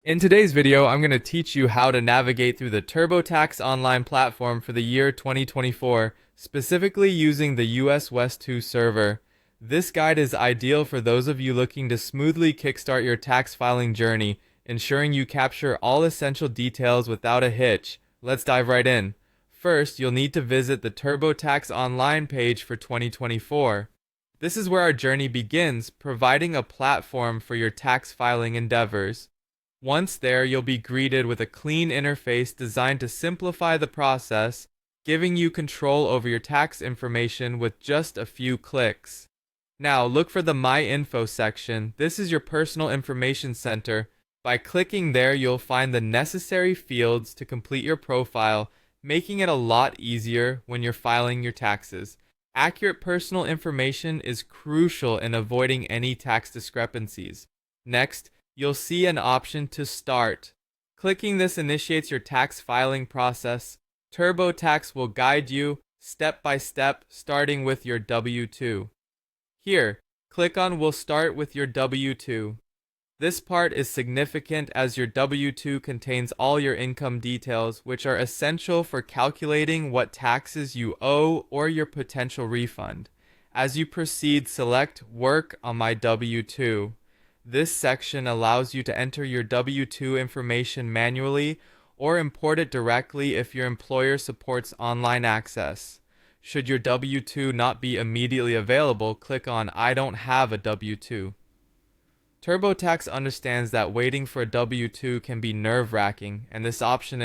In today's video, I'm going to teach you how to navigate through the Turbotax online platform for the year 2024, specifically using the US West 2 server. This guide is ideal for those of you looking to smoothly kickstart your tax filing journey, ensuring you capture all essential details without a hitch. Let's dive right in. First, you'll need to visit the Turbotax online page for 2024. This is where our journey begins, providing a platform for your tax filing endeavors. Once there, you'll be greeted with a clean interface designed to simplify the process, giving you control over your tax information with just a few clicks. Now, look for the My Info section. This is your personal information center. By clicking there, you'll find the necessary fields to complete your profile, making it a lot easier when you're filing your taxes. Accurate personal information is crucial in avoiding any tax discrepancies. Next, you'll see an option to start. Clicking this initiates your tax filing process. TurboTax will guide you step by step, starting with your W-2. Here, click on We'll start with your W-2. This part is significant as your W-2 contains all your income details, which are essential for calculating what taxes you owe or your potential refund. As you proceed, select Work on my W-2. This section allows you to enter your W-2 information manually or import it directly if your employer supports online access. Should your W-2 not be immediately available, click on I don't have a W-2. TurboTax understands that waiting for a W-2 can be nerve-wracking, and this option